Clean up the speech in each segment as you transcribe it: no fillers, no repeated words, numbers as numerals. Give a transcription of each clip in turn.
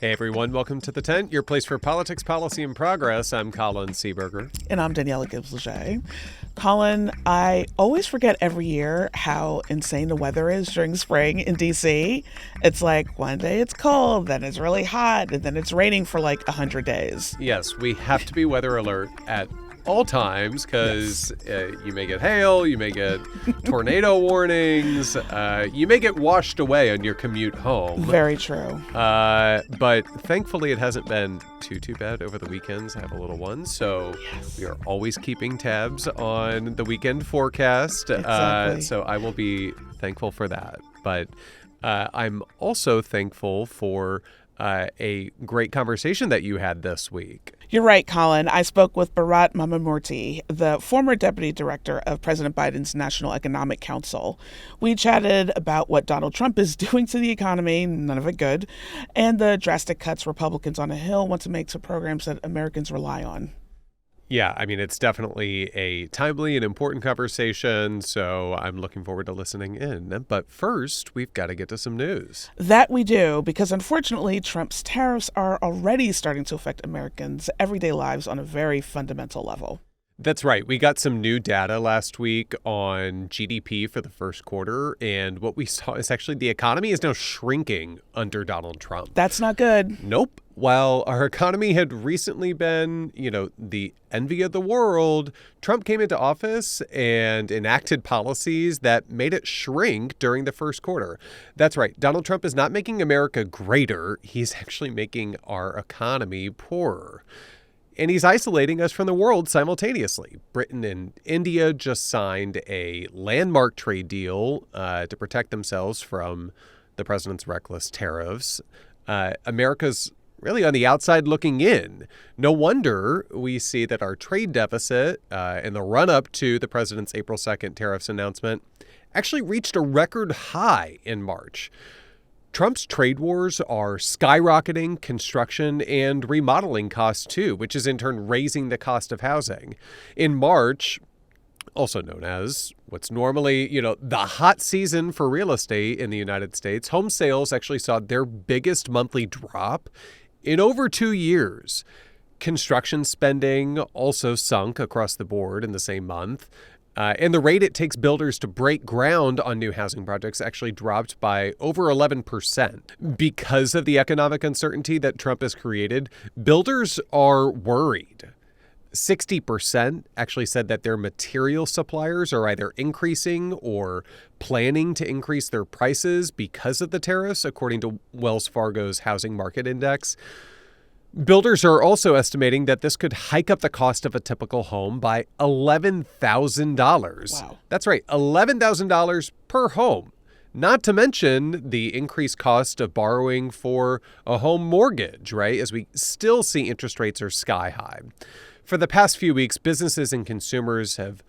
Hey everyone, welcome to The Tent, your place for politics, policy, and progress. I'm Colin Seaberger. And I'm Daniella Gibbs-Leger. Colin, I always forget every year how insane the weather is during spring in D.C. It's like one day it's cold, then it's really hot, and then it's raining for like 100 days. Yes, we have to be weather alert at all times because you may get hail, you may get tornado warnings, you may get washed away on your commute home. Very true. But thankfully it hasn't been too bad over the weekends. I have a little one, so we are always keeping tabs on the weekend forecast. Exactly. So I will be thankful for that. But I'm also thankful for a great conversation that you had this week. You're right, Colin. I spoke with Bharat Ramamurti, the former deputy director of President Biden's National Economic Council. We chatted about what Donald Trump is doing to the economy, none of it good, and the drastic cuts Republicans on the Hill want to make to programs that Americans rely on. Yeah, I mean, it's definitely a timely and important conversation, so I'm looking forward to listening in. But first, we've got to get to some news. That we do, because unfortunately, Trump's tariffs are already starting to affect Americans' everyday lives on a very fundamental level. That's right. We got some new data last week on GDP for the first quarter, and what we saw is actually the economy is now shrinking under Donald Trump. That's not good. Nope. While our economy had recently been, the envy of the world, Trump came into office and enacted policies that made it shrink during the first quarter. That's right. Donald Trump is not making America greater. He's actually making our economy poorer. And he's isolating us from the world simultaneously. Britain and India just signed a landmark trade deal to protect themselves from the president's reckless tariffs. America's really on the outside looking in. No wonder we see that our trade deficit in the run-up to the president's April 2nd tariffs announcement actually reached a record high in March. Trump's trade wars are skyrocketing construction and remodeling costs too, which is in turn raising the cost of housing. In March, also known as what's normally, the hot season for real estate in the United States, home sales actually saw their biggest monthly drop in over 2 years. Construction spending also sunk across the board in the same month. And the rate it takes builders to break ground on new housing projects actually dropped by over 11%. Because of the economic uncertainty that Trump has created, builders are worried. 60% actually said that their material suppliers are either increasing or planning to increase their prices because of the tariffs, according to Wells Fargo's Housing Market Index. Builders are also estimating that this could hike up the cost of a typical home by $11,000. Wow. That's right, $11,000 per home. Not to mention the increased cost of borrowing for a home mortgage, right? As we still see interest rates are sky high. For the past few weeks, businesses and consumers have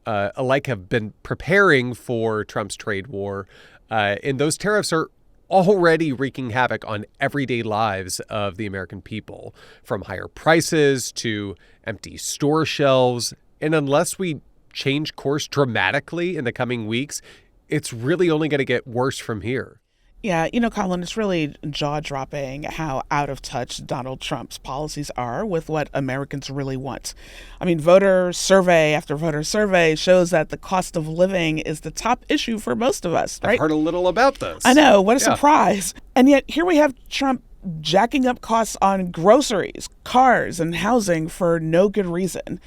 been preparing for Trump's trade war, and those tariffs are already wreaking havoc on everyday lives of the American people, from higher prices to empty store shelves. And unless we change course dramatically in the coming weeks, it's really only going to get worse from here. Yeah, Colin, it's really jaw-dropping how out of touch Donald Trump's policies are with what Americans really want. I mean, voter survey after voter survey shows that the cost of living is the top issue for most of us, right? I've heard a little about this. I know, what a surprise. And yet here we have Trump jacking up costs on groceries, cars, and housing for no good reason.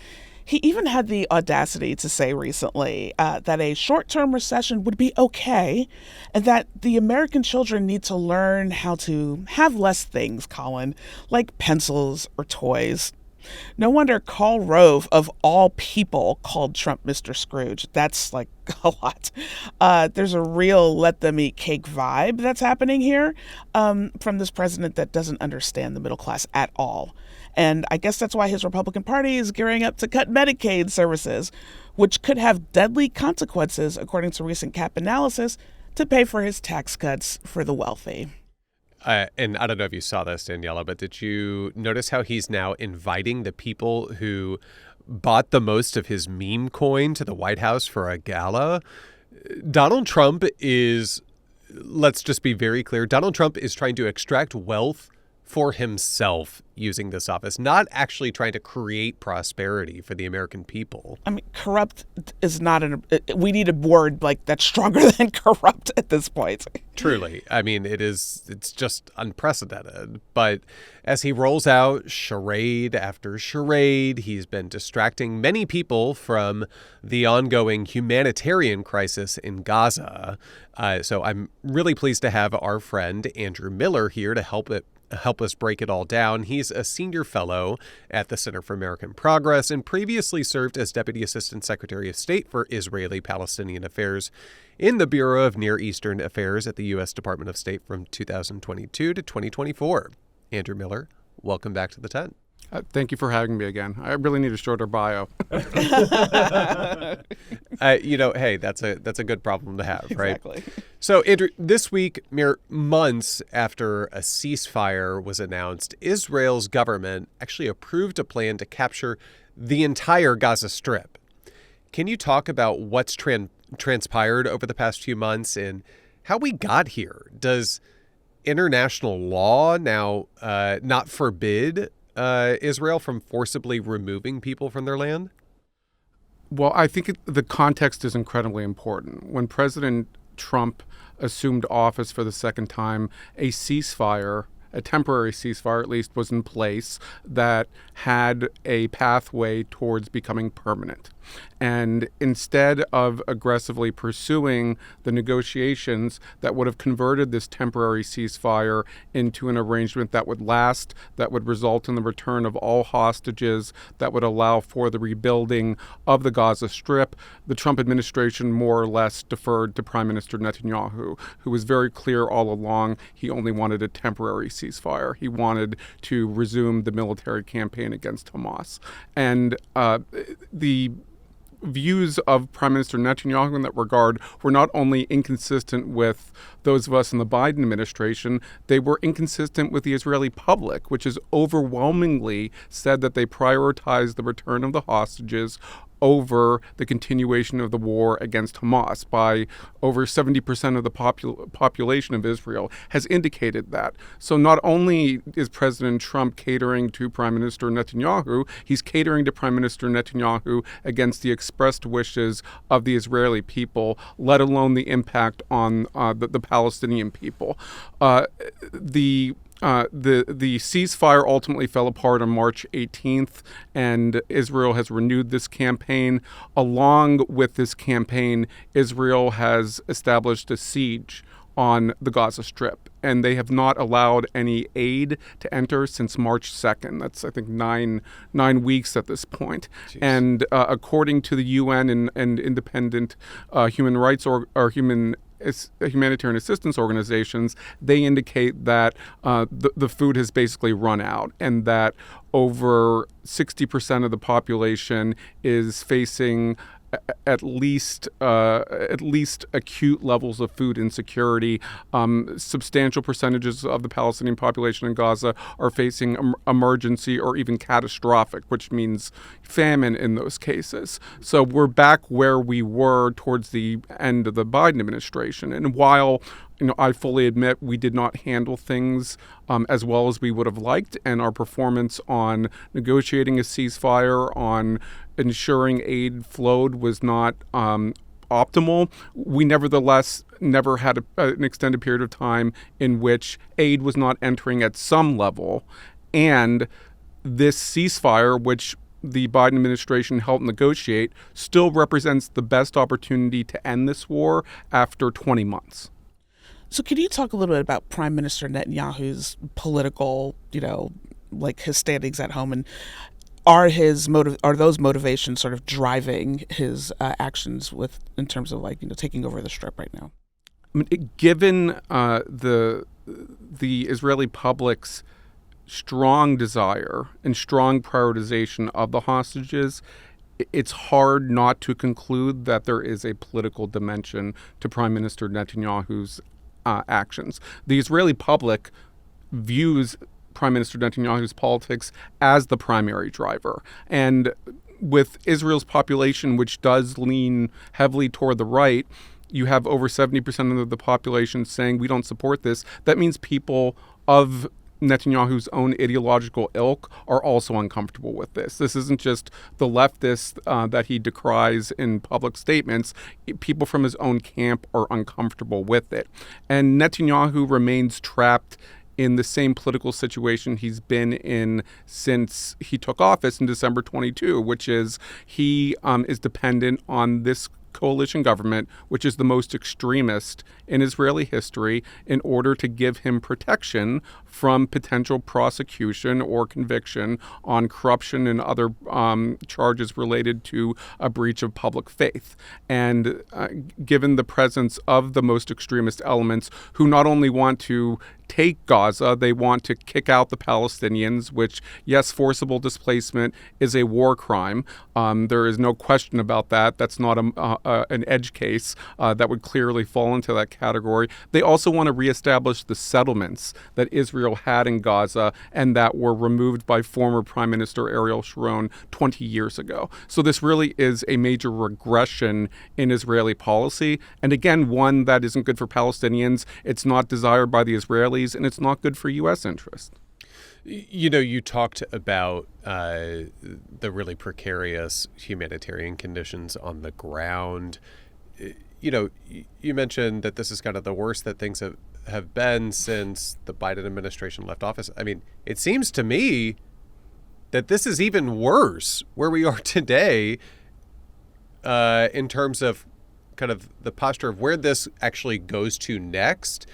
He even had the audacity to say recently that a short-term recession would be okay and that the American children need to learn how to have less things, Colin, like pencils or toys. No wonder Karl Rove, of all people, called Trump Mr. Scrooge. That's like a lot. There's a real let them eat cake vibe that's happening here from this president that doesn't understand the middle class at all. And I guess that's why his Republican Party is gearing up to cut Medicaid services, which could have deadly consequences, according to recent CAP analysis, to pay for his tax cuts for the wealthy. And I don't know if you saw this, Daniella, but did you notice how he's now inviting the people who bought the most of his meme coin to the White House for a gala? Donald Trump is, let's just be very clear, Donald Trump is trying to extract wealth for himself using this office, not actually trying to create prosperity for the American people. I mean, corrupt is not we need a word like that's stronger than corrupt at this point. Truly. I mean, it's just unprecedented. But as he rolls out charade after charade, he's been distracting many people from the ongoing humanitarian crisis in Gaza. So I'm really pleased to have our friend Andrew Miller here to help us break it all down. He's a senior fellow at the Center for American Progress and previously served as Deputy Assistant Secretary of State for Israeli-Palestinian Affairs in the Bureau of Near Eastern Affairs at the U.S. Department of State from 2022 to 2024. Andrew Miller, welcome back to the tent. Thank you for having me again. I really need a shorter bio. Hey, that's a good problem to have, right? Exactly. So, Andrew, this week, mere months after a ceasefire was announced, Israel's government actually approved a plan to capture the entire Gaza Strip. Can you talk about what's transpired over the past few months and how we got here? Does international law now not forbid Israel from forcibly removing people from their land? Well, I think the context is incredibly important. When President Trump assumed office for the second time, a temporary ceasefire at least, was in place that had a pathway towards becoming permanent. And instead of aggressively pursuing the negotiations that would have converted this temporary ceasefire into an arrangement that would last, that would result in the return of all hostages, that would allow for the rebuilding of the Gaza Strip, the Trump administration more or less deferred to Prime Minister Netanyahu, who was very clear all along he only wanted a temporary ceasefire. He wanted to resume the military campaign against Hamas. And the views of Prime Minister Netanyahu in that regard were not only inconsistent with those of us in the Biden administration, they were inconsistent with the Israeli public, which has overwhelmingly said that they prioritize the return of the hostages over the continuation of the war against Hamas. By over 70% of the population of Israel has indicated that. So not only is President Trump catering to Prime Minister Netanyahu, he's catering to Prime Minister Netanyahu against the expressed wishes of the Israeli people, let alone the impact on the Palestinian people. The ceasefire ultimately fell apart on March 18th, and Israel has renewed this campaign. Along with this campaign, Israel has established a siege on the Gaza Strip, and they have not allowed any aid to enter since March 2nd. That's, I think, nine weeks at this point. Jeez. And according to the UN and independent human rights or humanitarian assistance organizations, they indicate that the food has basically run out, and that over 60% of the population is facing at least acute levels of food insecurity. Substantial percentages of the Palestinian population in Gaza are facing emergency or even catastrophic, which means famine in those cases. So we're back where we were towards the end of the Biden administration. And while I fully admit we did not handle things as well as we would have liked, and our performance on negotiating a ceasefire, on ensuring aid flowed was not optimal, we nevertheless never had an extended period of time in which aid was not entering at some level. And this ceasefire, which the Biden administration helped negotiate, still represents the best opportunity to end this war after 20 months. So can you talk a little bit about Prime Minister Netanyahu's political, his standings at home, and are those motivations sort of driving his actions in terms of taking over the Strip right now? I mean, given the Israeli public's strong desire and strong prioritization of the hostages, it's hard not to conclude that there is a political dimension to Prime Minister Netanyahu's actions. The Israeli public views Prime Minister Netanyahu's politics as the primary driver. And with Israel's population, which does lean heavily toward the right, you have over 70% of the population saying we don't support this. That means people of Netanyahu's own ideological ilk are also uncomfortable with this. This isn't just the leftists that he decries in public statements. People from his own camp are uncomfortable with it. And Netanyahu remains trapped in the same political situation he's been in since he took office in December 22, which is he is dependent on this coalition government, which is the most extremist in Israeli history, in order to give him protection from potential prosecution or conviction on corruption and other charges related to a breach of public faith. And given the presence of the most extremist elements who not only want to take Gaza, they want to kick out the Palestinians, which, yes, forcible displacement is a war crime. There is no question about that. That's not an edge case that would clearly fall into that category. They also want to reestablish the settlements that Israel had in Gaza and that were removed by former Prime Minister Ariel Sharon 20 years ago. So this really is a major regression in Israeli policy. And again, one that isn't good for Palestinians. It's not desired by the Israelis, and it's not good for U.S. interests. You know, you talked about the really precarious humanitarian conditions on the ground. You know, you mentioned that this is kind of the worst that things have been since the Biden administration left office. I mean, it seems to me that this is even worse where we are today in terms of kind of the posture of where this actually goes to next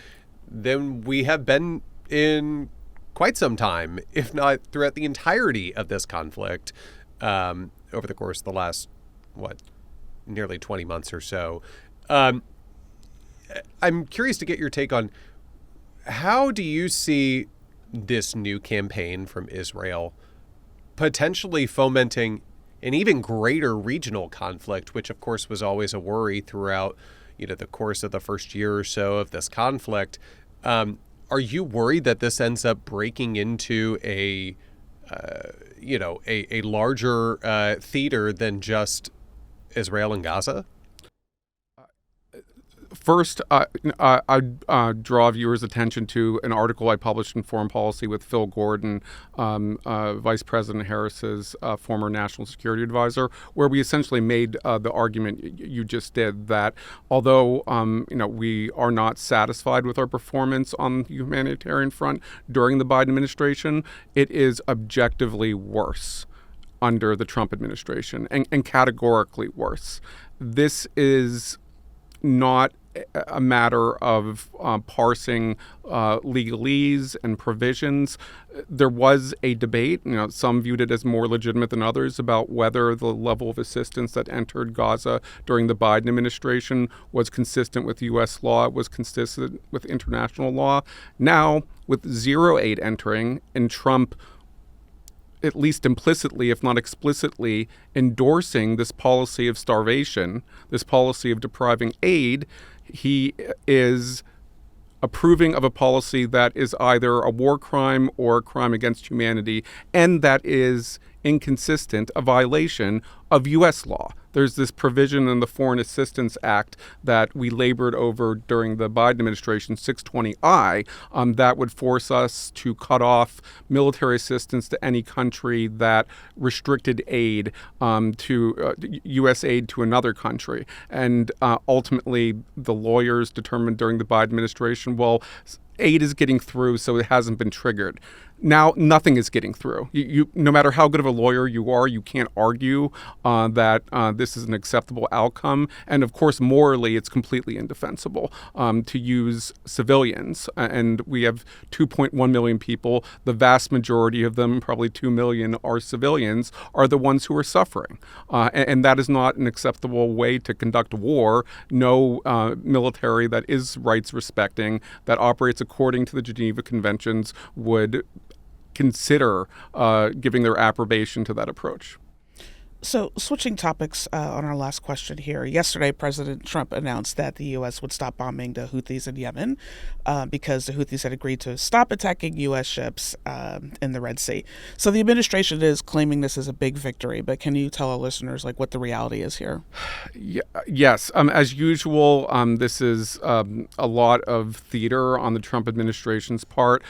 than we have been in quite some time, if not throughout the entirety of this conflict over the course of the last, nearly 20 months or so. I'm curious to get your take on how do you see this new campaign from Israel potentially fomenting an even greater regional conflict, which of course was always a worry throughout, the course of the first year or so of this conflict. Are you worried that this ends up breaking into a larger theater than just Israel and Gaza? First, I'd draw viewers' attention to an article I published in Foreign Policy with Phil Gordon, Vice President Harris's former national security advisor, where we essentially made the argument you just did, that although we are not satisfied with our performance on the humanitarian front during the Biden administration, it is objectively worse under the Trump administration, and categorically worse. This is not a matter of parsing legalese and provisions. There was a debate, some viewed it as more legitimate than others, about whether the level of assistance that entered Gaza during the Biden administration was consistent with U.S. law, was consistent with international law. Now, with zero aid entering and Trump at least implicitly, if not explicitly, endorsing this policy of starvation, this policy of depriving aid, he is approving of a policy that is either a war crime or a crime against humanity, and that is inconsistent, a violation of U.S. law. There's this provision in the Foreign Assistance Act that we labored over during the Biden administration, 620I, that would force us to cut off military assistance to any country that restricted aid to U.S. aid to another country. And ultimately, the lawyers determined during the Biden administration, well, aid is getting through, so it hasn't been triggered. Now, nothing is getting through. You no matter how good of a lawyer you are, you can't argue that this is an acceptable outcome. And of course, morally, it's completely indefensible to use civilians. And we have 2.1 million people. The vast majority of them, probably 2 million, are civilians, are the ones who are suffering. And that is not an acceptable way to conduct war. No military that is rights respecting, that operates according to the Geneva Conventions, would consider giving their approbation to that approach. So switching topics on our last question here. Yesterday, President Trump announced that the U.S. would stop bombing the Houthis in Yemen because the Houthis had agreed to stop attacking U.S. ships in the Red Sea. So the administration is claiming this is a big victory, but can you tell our listeners what the reality is here? Yes. As usual, this is a lot of theater on the Trump administration's part.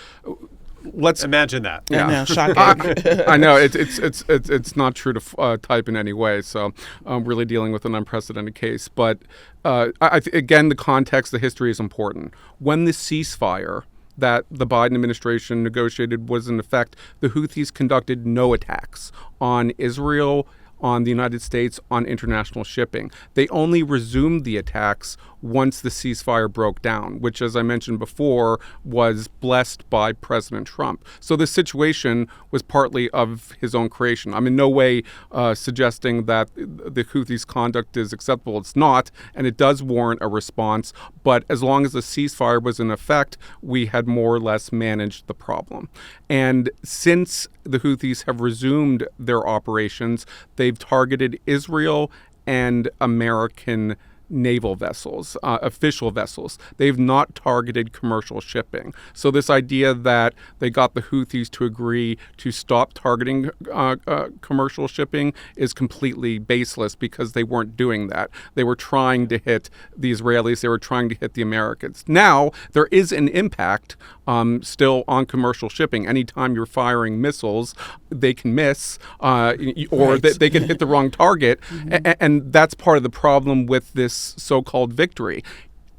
let's imagine that. I know, shocking. I know it's not true to type in any way. So I'm really dealing with an unprecedented case. But again, the context, the history is important. When the ceasefire that the Biden administration negotiated was in effect, the Houthis conducted no attacks on Israel, on the United States, on international shipping. They only resumed the attacks once the ceasefire broke down, which, as I mentioned before, was blessed by President Trump. So this situation was partly of his own creation. I'm in no way suggesting that the Houthis' conduct is acceptable. It's not, and it does warrant a response. But as long as the ceasefire was in effect, we had more or less managed the problem. And since the Houthis have resumed their operations, they've targeted Israel and American naval vessels, official vessels. They've not targeted commercial shipping. So this idea that they got the Houthis to agree to stop targeting commercial shipping is completely baseless, because they weren't doing that. They were trying to hit the Israelis. They were trying to hit the Americans. Now, there is an impact still on commercial shipping. Anytime you're firing missiles, they can miss, or Right. they can hit the wrong target. And that's part of the problem with this so-called victory.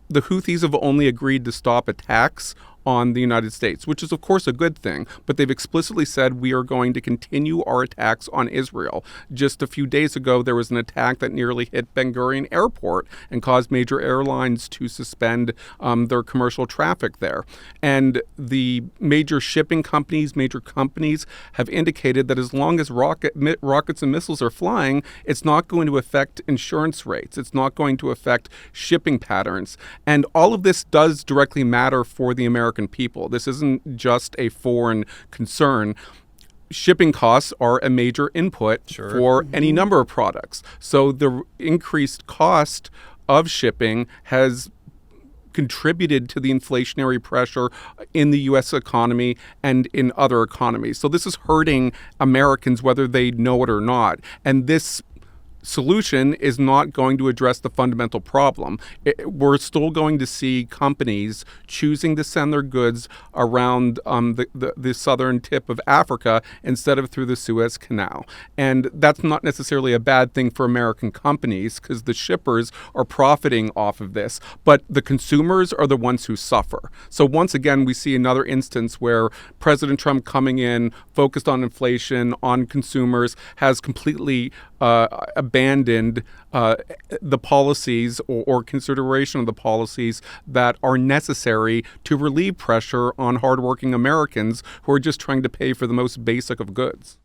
The Houthis have only agreed to stop attacks on the United States, which is, of course, a good thing. But they've explicitly said we are going to continue our attacks on Israel. Just a few days ago, there was an attack that nearly hit Ben Gurion Airport and caused major airlines to suspend their commercial traffic there. And the major shipping companies, major companies, have indicated that as long as rockets and missiles are flying, it's not going to affect insurance rates. It's not going to affect shipping patterns. And all of this does directly matter for the American people. This isn't just a foreign concern. Shipping costs are a major input for any number of products. So the increased cost of shipping has contributed to the inflationary pressure in the U.S. economy and in other economies. So this is hurting Americans whether they know it or not. And this solution is not going to address the fundamental problem. We're still going to see companies choosing to send their goods around the southern tip of Africa instead of through the Suez Canal. And that's not necessarily a bad thing for American companies, because the shippers are profiting off of this, but the consumers are the ones who suffer. So once again, we see another instance where President Trump coming in, focused on inflation, on consumers, has completely abandoned the policies or consideration of the policies that are necessary to relieve pressure on hardworking Americans who are just trying to pay for the most basic of goods.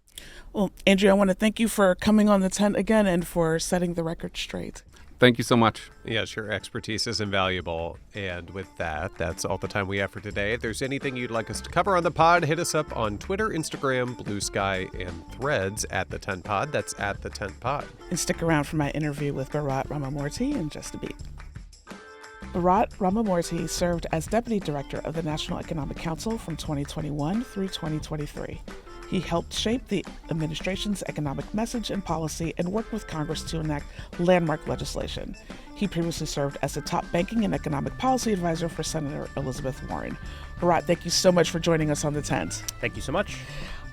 Well, Andrew, I want to thank you for coming on the tent again and for setting the record straight. Thank you so much. Yes, your expertise is invaluable. And with that, that's all the time we have for today. If there's anything you'd like us to cover on the pod, hit us up on Twitter, Instagram, Blue Sky, and Threads at the Tent Pod. That's at the Tent Pod. And stick around for my interview with Bharat Ramamurti in just a beat. Bharat Ramamurti served as Deputy Director of the National Economic Council from 2021 through 2023. He helped shape the administration's economic message and policy and worked with Congress to enact landmark legislation. He previously served as the top banking and economic policy advisor for Senator Elizabeth Warren. Bharat, thank you so much for joining us on the tent. Thank you so much.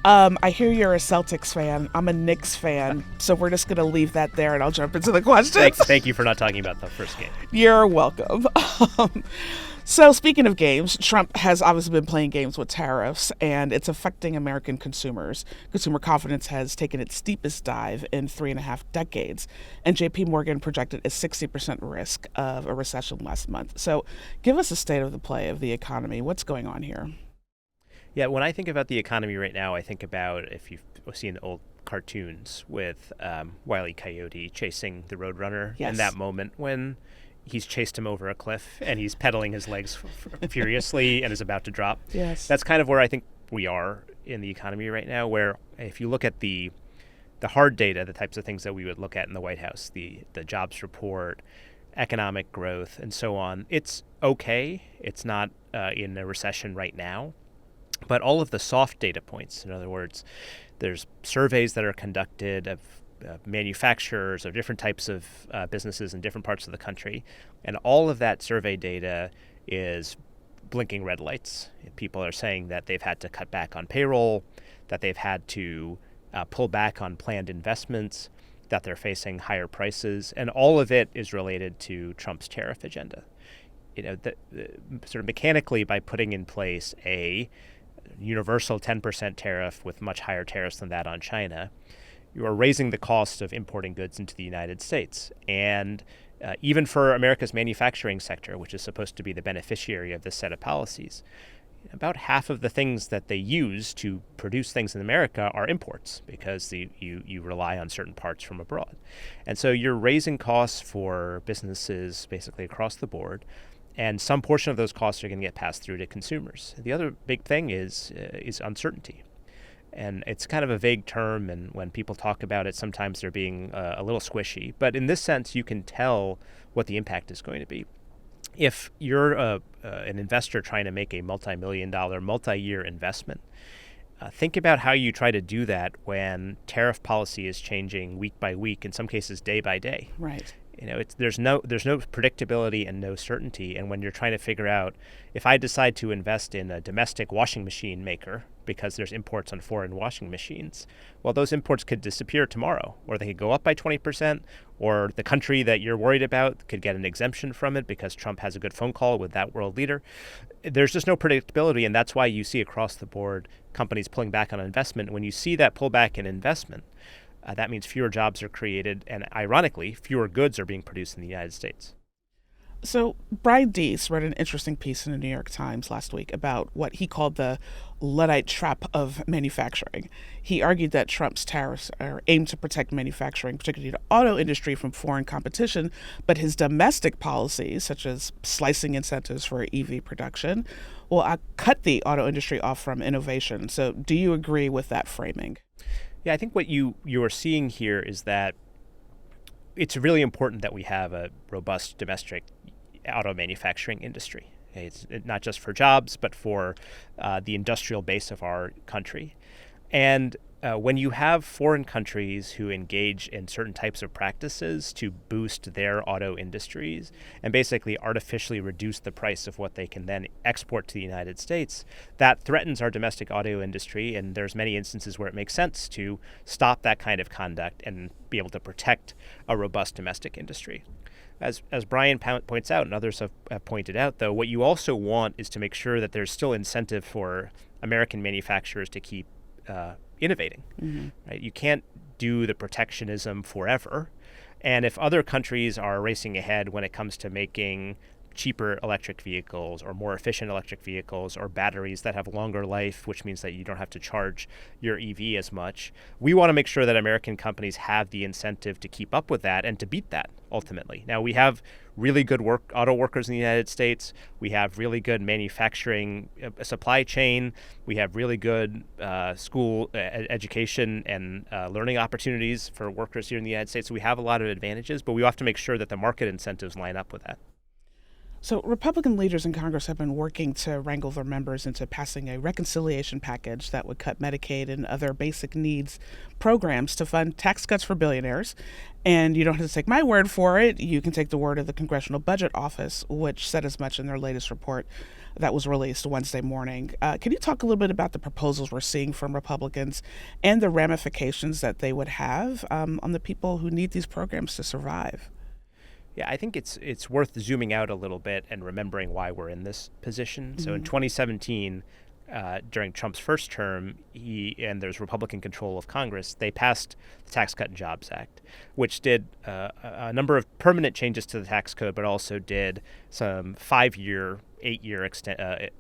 I hear you're a Celtics fan. I'm a Knicks fan. So we're just going to leave that there and I'll jump into the questions. Thank you for not talking about the first game. You're welcome. So speaking of games, Trump has obviously been playing games with tariffs, and it's affecting American consumers. Consumer confidence has taken its steepest dive in 3.5 decades, and JP Morgan projected a 60% risk of a recession last month. So give us a state of the play of the economy. What's going on here? Yeah, when I think about the economy right now, I think about, if you've seen old cartoons with Wile E. Coyote chasing the Roadrunner, Yes. in that moment when he's chased him over a cliff and he's pedaling his legs furiously and is about to drop. Yes. That's kind of where I think we are in the economy right now, where if you look at the hard data, the types of things that we would look at in the White House, the jobs report, economic growth, and so on, it's okay. It's not in a recession right now. But all of the soft data points, in other words, there's surveys that are conducted of manufacturers, of different types of businesses in different parts of the country. And all of that survey data is blinking red lights. People are saying that they've had to cut back on payroll, that they've had to pull back on planned investments, that they're facing higher prices, and all of it is related to Trump's tariff agenda. Sort of mechanically, by putting in place a universal 10% tariff with much higher tariffs than that on China, you are raising the cost of importing goods into the United States. And even for America's manufacturing sector, which is supposed to be the beneficiary of this set of policies, about half of the things that they use to produce things in America are imports because you rely on certain parts from abroad. And so you're raising costs for businesses basically across the board, and some portion of those costs are going to get passed through to consumers. The other big thing is uncertainty. And it's kind of a vague term, and when people talk about it, sometimes they're being a little squishy. But in this sense, you can tell what the impact is going to be. If you're an investor trying to make a multi-million-dollar, multi-year investment, think about how you try to do that when tariff policy is changing week by week, in some cases day by day. Right. There's no predictability and no certainty. And when you're trying to figure out, if I decide to invest in a domestic washing machine maker because there's imports on foreign washing machines, well, those imports could disappear tomorrow, or they could go up by 20%, or the country that you're worried about could get an exemption from it because Trump has a good phone call with that world leader. There's just no predictability, and that's why you see across the board companies pulling back on investment. When you see that pullback in investment, that means fewer jobs are created, and ironically, fewer goods are being produced in the United States. So Brian Deese wrote an interesting piece in the New York Times last week about what he called the Luddite trap of manufacturing. He argued that Trump's tariffs are aimed to protect manufacturing, particularly the auto industry, from foreign competition, but his domestic policies, such as slicing incentives for EV production, will cut the auto industry off from innovation. So do you agree with that framing? Yeah, I think what you are seeing here is that it's really important that we have a robust domestic auto manufacturing industry. It's not just for jobs, but for the industrial base of our country. And when you have foreign countries who engage in certain types of practices to boost their auto industries and basically artificially reduce the price of what they can then export to the United States, that threatens our domestic auto industry. And there's many instances where it makes sense to stop that kind of conduct and be able to protect a robust domestic industry. As Brian points out and others have pointed out, though, what you also want is to make sure that there's still incentive for American manufacturers to keep innovating. Mm-hmm. Right? You can't do the protectionism forever. And if other countries are racing ahead when it comes to making cheaper electric vehicles or more efficient electric vehicles or batteries that have longer life, which means that you don't have to charge your EV as much, we want to make sure that American companies have the incentive to keep up with that and to beat that ultimately. Now, we have really good auto workers in the United States. We have really good manufacturing supply chain. We have really good school education and learning opportunities for workers here in the United States. So we have a lot of advantages, but we have to make sure that the market incentives line up with that. So Republican leaders in Congress have been working to wrangle their members into passing a reconciliation package that would cut Medicaid and other basic needs programs to fund tax cuts for billionaires. And you don't have to take my word for it. You can take the word of the Congressional Budget Office, which said as much in their latest report that was released Wednesday morning. Can you talk a little bit about the proposals we're seeing from Republicans and the ramifications that they would have on the people who need these programs to survive? Yeah, I think it's worth zooming out a little bit and remembering why we're in this position. Mm-hmm. So in 2017, during Trump's first term, and there's Republican control of Congress, they passed the Tax Cut and Jobs Act, which did a number of permanent changes to the tax code, but also did some 5-year, 8-year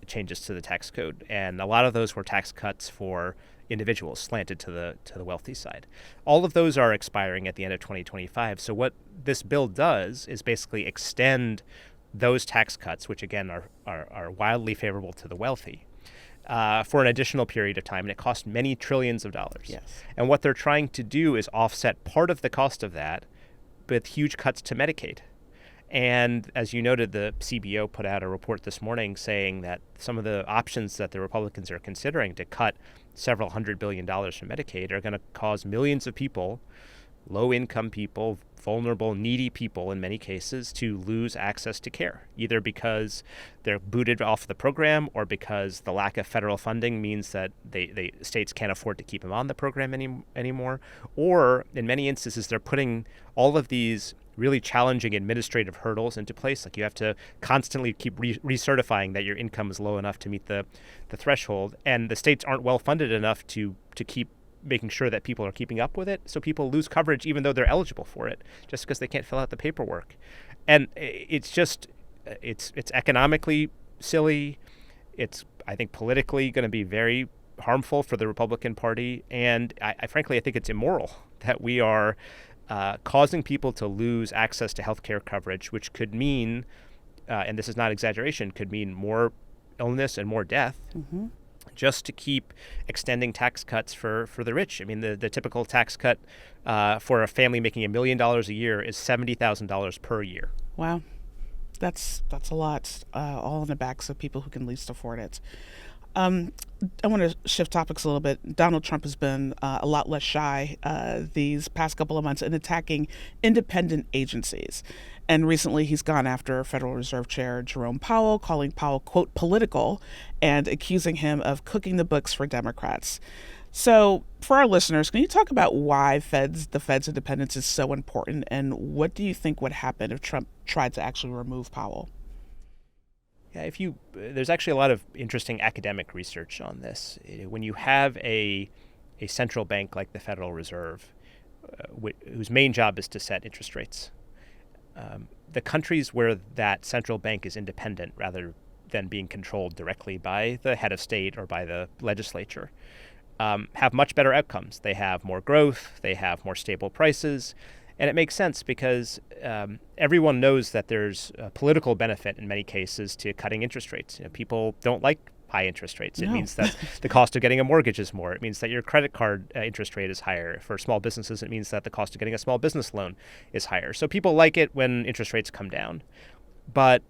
changes to the tax code. And a lot of those were tax cuts for individuals slanted to the wealthy side. All of those are expiring at the end of 2025. So what this bill does is basically extend those tax cuts, which again are wildly favorable to the wealthy, for an additional period of time, and it costs many trillions of dollars. Yes. And what they're trying to do is offset part of the cost of that with huge cuts to Medicaid. And as you noted, the CBO put out a report this morning saying that some of the options that the Republicans are considering to cut several $100 billion from Medicaid are going to cause millions of people, low-income people, vulnerable, needy people in many cases to lose access to care, either because they're booted off the program or because the lack of federal funding means that they states can't afford to keep them on the program anymore, or in many instances they're putting all of these really challenging administrative hurdles into place. Like you have to constantly keep recertifying that your income is low enough to meet the threshold, and the states aren't well funded enough to keep making sure that people are keeping up with it. So people lose coverage even though they're eligible for it, just because they can't fill out the paperwork. And it's just it's economically silly. It's, I think, politically going to be very harmful for the Republican Party, and I frankly think it's immoral that we are causing people to lose access to health care coverage, which could mean, and this is not exaggeration, could mean more illness and more death, just to keep extending tax cuts for the rich. I mean, the typical tax cut for a family making $1 million a year is $70,000 per year. Wow. That's a lot, all on the backs of people who can least afford it. I want to shift topics a little bit. Donald Trump has been a lot less shy these past couple of months in attacking independent agencies. And recently he's gone after Federal Reserve Chair Jerome Powell, calling Powell, quote, political, and accusing him of cooking the books for Democrats. So for our listeners, can you talk about why the Fed's independence is so important, and what do you think would happen if Trump tried to actually remove Powell? Yeah, there's actually a lot of interesting academic research on this. When you have a central bank like the Federal Reserve, whose main job is to set interest rates, the countries where that central bank is independent rather than being controlled directly by the head of state or by the legislature, have much better outcomes. They have more growth, they have more stable prices. And it makes sense because everyone knows that there's a political benefit in many cases to cutting interest rates. People don't like high interest rates. It means that the cost of getting a mortgage is more. It means that your credit card interest rate is higher. For small businesses, it means that the cost of getting a small business loan is higher. So people like it when interest rates come down. But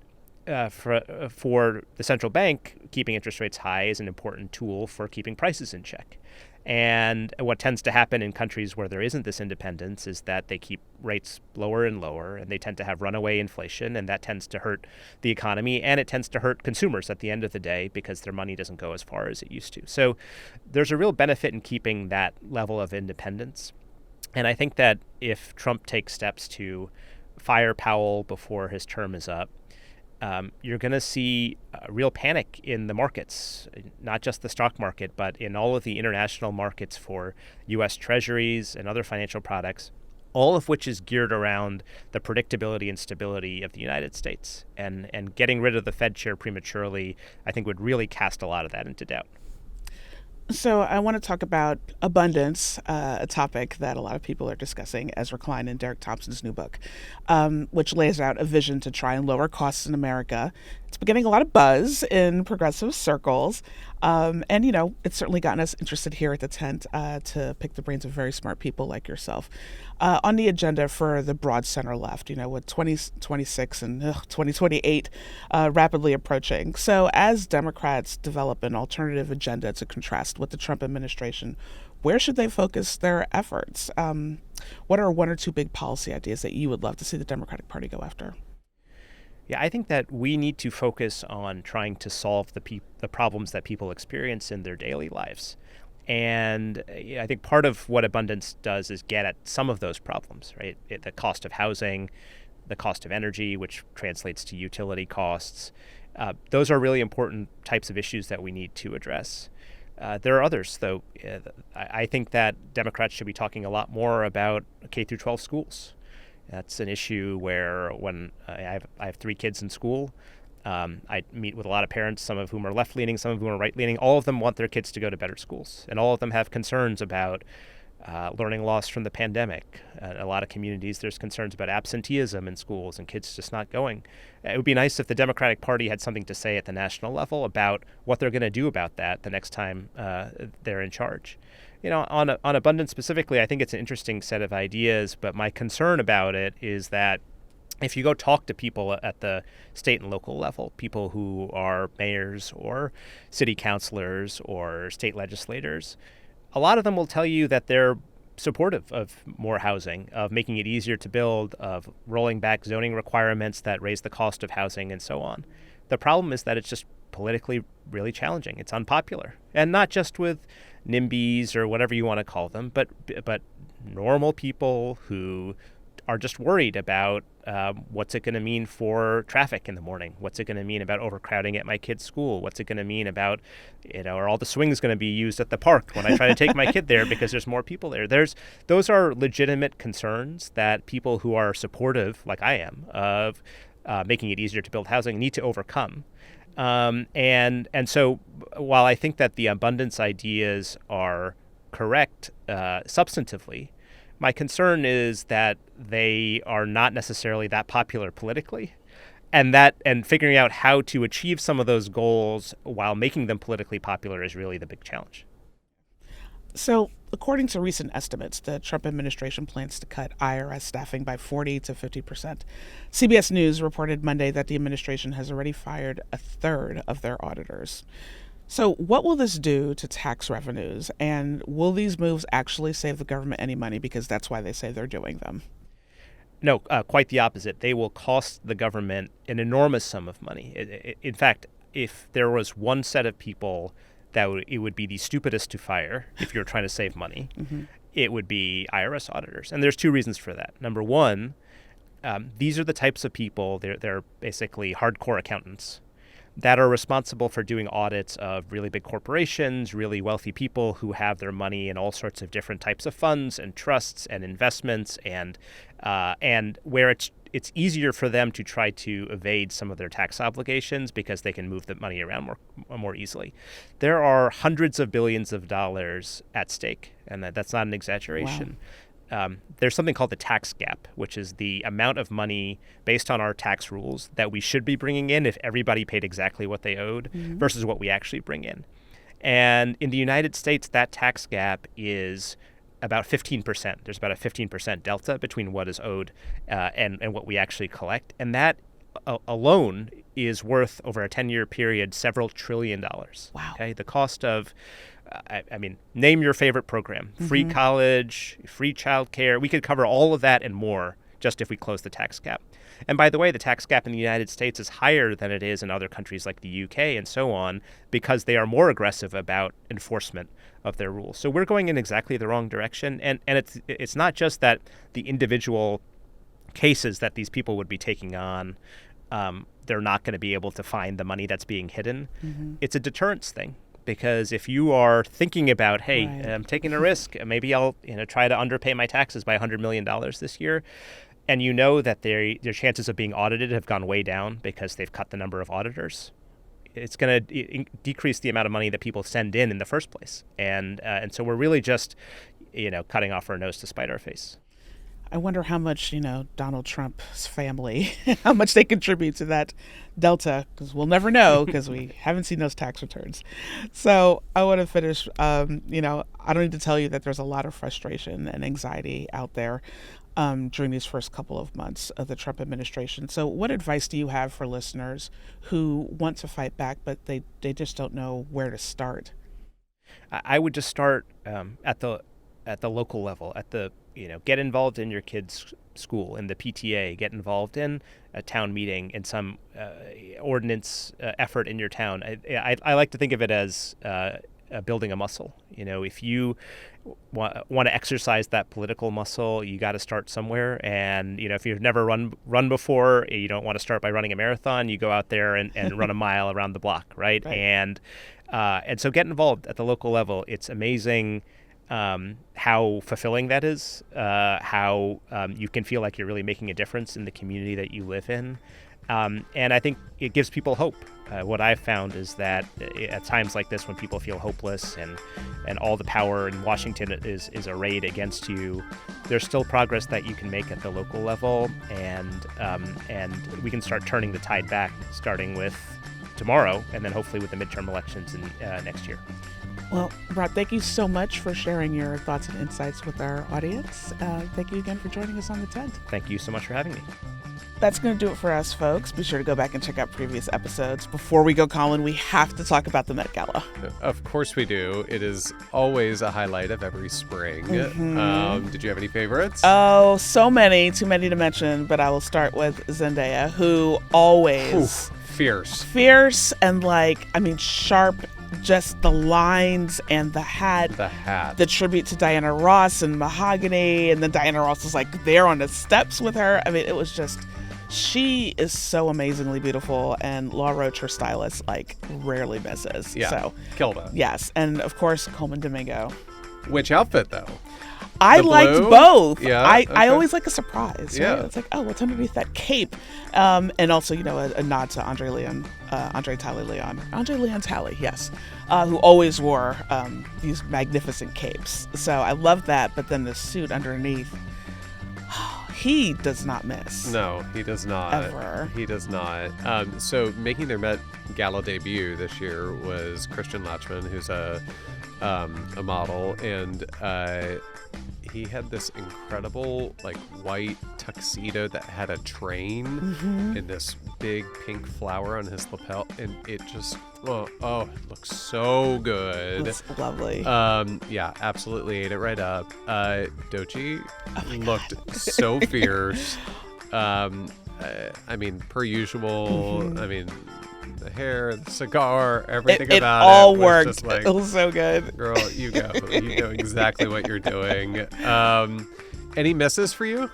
for the central bank, keeping interest rates high is an important tool for keeping prices in check. And what tends to happen in countries where there isn't this independence is that they keep rates lower and lower, and they tend to have runaway inflation, and that tends to hurt the economy, and it tends to hurt consumers at the end of the day because their money doesn't go as far as it used to. So there's a real benefit in keeping that level of independence. And I think that if Trump takes steps to fire Powell before his term is up, you're going to see a real panic in the markets, not just the stock market, but in all of the international markets for U.S. treasuries and other financial products, all of which is geared around the predictability and stability of the United States. And getting rid of the Fed chair prematurely, I think, would really cast a lot of that into doubt. So I want to talk about abundance, a topic that a lot of people are discussing, Ezra Klein and Derek Thompson's new book, which lays out a vision to try and lower costs in America. It's been getting a lot of buzz in progressive circles. And, it's certainly gotten us interested here at the tent to pick the brains of very smart people like yourself. On the agenda for the broad center left, with 2026 and 2028 rapidly approaching. So as Democrats develop an alternative agenda to contrast with the Trump administration, where should they focus their efforts? What are one or two big policy ideas that you would love to see the Democratic Party go after? Yeah, I think that we need to focus on trying to solve the problems that people experience in their daily lives. And I think part of what abundance does is get at some of those problems, right? The cost of housing, the cost of energy, which translates to utility costs. Those are really important types of issues that we need to address. There are others, though. I think that Democrats should be talking a lot more about K through 12 schools. That's an issue where when I have 3 kids in school, I meet with a lot of parents, some of whom are left-leaning, some of whom are right-leaning. All of them want their kids to go to better schools, and all of them have concerns about learning loss from the pandemic. In a lot of communities, there's concerns about absenteeism in schools and kids just not going. It would be nice if the Democratic Party had something to say at the national level about what they're going to do about that the next time they're in charge. On abundance specifically, I think it's an interesting set of ideas, but my concern about it is that if you go talk to people at the state and local level, people who are mayors or city councilors or state legislators, a lot of them will tell you that they're supportive of more housing, of making it easier to build, of rolling back zoning requirements that raise the cost of housing and so on. The problem is that it's just politically really challenging. It's unpopular. And not just with NIMBYs or whatever you want to call them, but normal people who are just worried about what's it going to mean for traffic in the morning? What's it going to mean about overcrowding at my kid's school? What's it going to mean about, are all the swings going to be used at the park when I try to take my kid there because there's more people there? Those are legitimate concerns that people who are supportive, like I am, of making it easier to build housing need to overcome. And so while I think that the abundance ideas are correct substantively, my concern is that they are not necessarily that popular politically, and figuring out how to achieve some of those goals while making them politically popular is really the big challenge. So, according to recent estimates, the Trump administration plans to cut IRS staffing by 40 to 50%. CBS News reported Monday that the administration has already fired a third of their auditors. So what will this do to tax revenues, and will these moves actually save the government any money, because that's why they say they're doing them? No, quite the opposite. They will cost the government an enormous sum of money. In fact, if there was one set of people that it would be the stupidest to fire if you're trying to save money, it would be IRS auditors. And there's two reasons for that. Number one, these are the types of people, they're basically hardcore accountants, that are responsible for doing audits of really big corporations, really wealthy people who have their money in all sorts of different types of funds and trusts and investments, and where it's easier for them to try to evade some of their tax obligations because they can move the money around more easily. There are hundreds of billions of dollars at stake, and that's not an exaggeration. Wow. There's something called the tax gap, which is the amount of money based on our tax rules that we should be bringing in if everybody paid exactly what they owed versus what we actually bring in. And in the United States, that tax gap is about 15%. There's about a 15% delta between what is owed and what we actually collect. And that alone is worth, over a 10-year period, several $1 trillion. Wow. Okay? The cost of name your favorite program. Free college, free childcare. We could cover all of that and more just if we close the tax gap. And by the way, the tax gap in the United States is higher than it is in other countries like the UK and so on, because they are more aggressive about enforcement of their rules. So we're going in exactly the wrong direction. And it's not just that the individual cases that these people would be taking on, they're not going to be able to find the money that's being hidden. It's a deterrence thing. Because if you are thinking about, hey, right, I'm taking a risk, maybe I'll try to underpay my taxes by $100 million this year, and you know that their chances of being audited have gone way down because they've cut the number of auditors, it's going to decrease the amount of money that people send in the first place. And so we're really just, cutting off our nose to spite our face. I wonder how much, Donald Trump's family, how much they contribute to that delta, because we'll never know because we haven't seen those tax returns. So I want to finish, I don't need to tell you that there's a lot of frustration and anxiety out there during these first couple of months of the Trump administration. So what advice do you have for listeners who want to fight back, but they just don't know where to start? I would just start at the local level, get involved in your kid's school, in the PTA, get involved in a town meeting, in some ordinance effort in your town. I like to think of it as building a muscle. If you want to exercise that political muscle, you got to start somewhere. And, if you've never run before, you don't want to start by running a marathon. You go out there and run a mile around the block, right? And so get involved at the local level. It's amazing how fulfilling that is, how you can feel like you're really making a difference in the community that you live in. And I think it gives people hope. What I've found is that at times like this, when people feel hopeless and all the power in Washington is arrayed against you, there's still progress that you can make at the local level, and we can start turning the tide back, starting with tomorrow, and then hopefully with the midterm elections in next year. Well, Bharat, thank you so much for sharing your thoughts and insights with our audience. Thank you again for joining us on The Tent. Thank you so much for having me. that's going to do it for us, folks. Be sure to go back and check out previous episodes. Before we go, Colin, we have to talk about the Met Gala. Of course we do. It is always a highlight of every spring. Did you have any favorites? Oh, so many. Too many to mention, but I will start with Zendaya, who always... Fierce and sharp. Just the lines and the hat. The tribute to Diana Ross and Mahogany. And then Diana Ross was like there on the steps with her. I mean, it was just, she is so amazingly beautiful. And Laura Roach, her stylist, rarely misses. Yeah, so killed it. Yes. And of course, Coleman Domingo. Which outfit, though? I liked both. Yeah, I always like a surprise. Right? Yeah. It's like, oh, what's underneath that cape? And also, a nod to Andre Leon Talley, yes, who always wore these magnificent capes. So I love that. But then the suit underneath, he does not miss. No, he does not. Ever. He does not. So making their Met Gala debut this year was Christian Lachman, who's a model, and he had this incredible white tuxedo that had a train and this big pink flower on his lapel, and it just it looks so good. It's lovely. Yeah, absolutely ate it right up. Doechii looked so fierce. Per usual. The hair, the cigar, everything about it. It all was worked. Just it was so good. Girl, you go. You know exactly what you're doing. Any misses for you?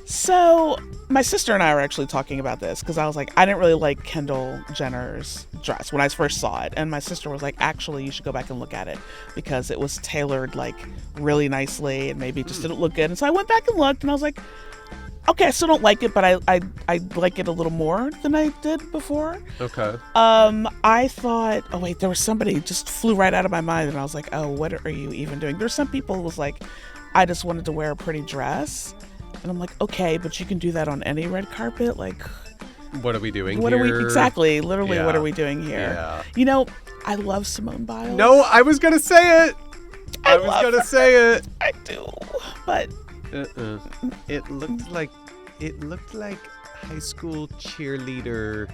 So my sister and I were actually talking about this because I was like, I didn't really like Kendall Jenner's dress when I first saw it. And my sister was like, actually, you should go back and look at it because it was tailored really nicely and maybe it just didn't look good. And so I went back and looked and I was like, okay, I still don't like it, but I like it a little more than I did before. Okay. I thought, oh wait, there was somebody just flew right out of my mind, and I was like, oh, what are you even doing? There's some people who was like, I just wanted to wear a pretty dress, and I'm like, okay, but you can do that on any red carpet, What are we doing what here? are we exactly? Literally, Yeah. what are we doing here? Yeah. I love Simone Biles. No, I was gonna say it. I was gonna say it. I do, but. It looked like high school cheerleader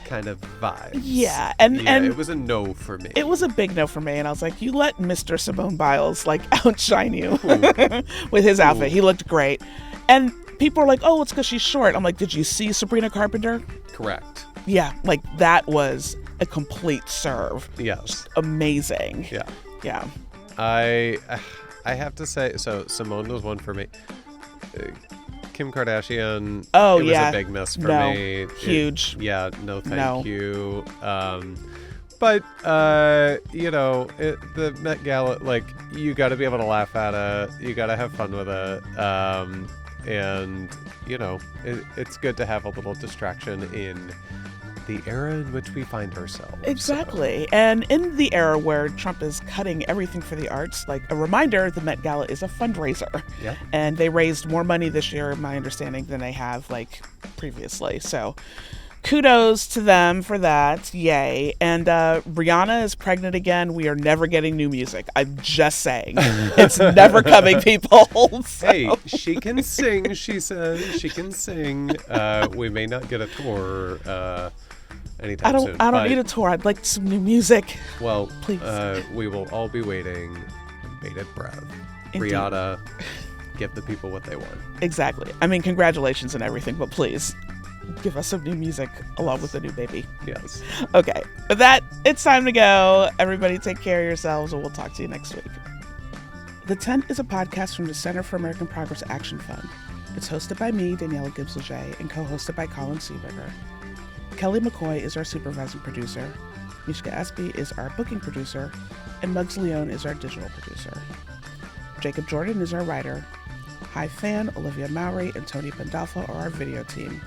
kind of vibes. Yeah, and it was a no for me. It was a big no for me, and I was like, you let Mr. Simone Biles outshine you with his outfit. He looked great. And people are like, oh, it's because she's short. I'm like, did you see Sabrina Carpenter? Correct. Yeah, that was a complete serve. Yes. Just amazing. Yeah. Yeah. I have to say, so Simone was one for me. Kim Kardashian. Oh, it was yeah. a big miss for No, me. huge. No, thank No. you. But the Met Gala, you got to be able to laugh at it. You got to have fun with it. And it's good to have a little distraction in the era in which we find ourselves. Exactly. And in the era where Trump is cutting everything for the arts, a reminder, the Met Gala is a fundraiser. Yeah. And they raised more money this year, my understanding, than they have previously. So kudos to them for that. Yay. And Rihanna is pregnant again. We are never getting new music. I'm just saying. It's never coming, people. So. Hey, she can sing, she says. She can sing. We may not get a tour anytime soon. I don't need a tour. I'd like some new music. Well, please. We will all be waiting with bated breath. Indeed. Rihanna, give the people what they want. Exactly. Congratulations and everything, but please give us some new music along with the new baby. Yes. Okay. With that, it's time to go. Everybody take care of yourselves, and we'll talk to you next week. The Tent is a podcast from the Center for American Progress Action Fund. It's hosted by me, Daniella Gibbs-Leger, and co-hosted by Colin Seeberger. Kelly McCoy is our supervising producer. Mishka Espy is our booking producer, and Muggs Leone is our digital producer. Jacob Jordan is our writer. Hi Fan, Olivia Mowry, and Tony Pandolfo are our video team.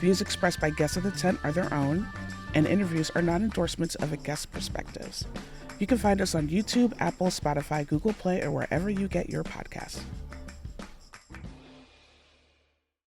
Views expressed by guests of the tent are their own, and interviews are not endorsements of a guest's perspectives. You can find us on YouTube, Apple, Spotify, Google Play, or wherever you get your podcasts.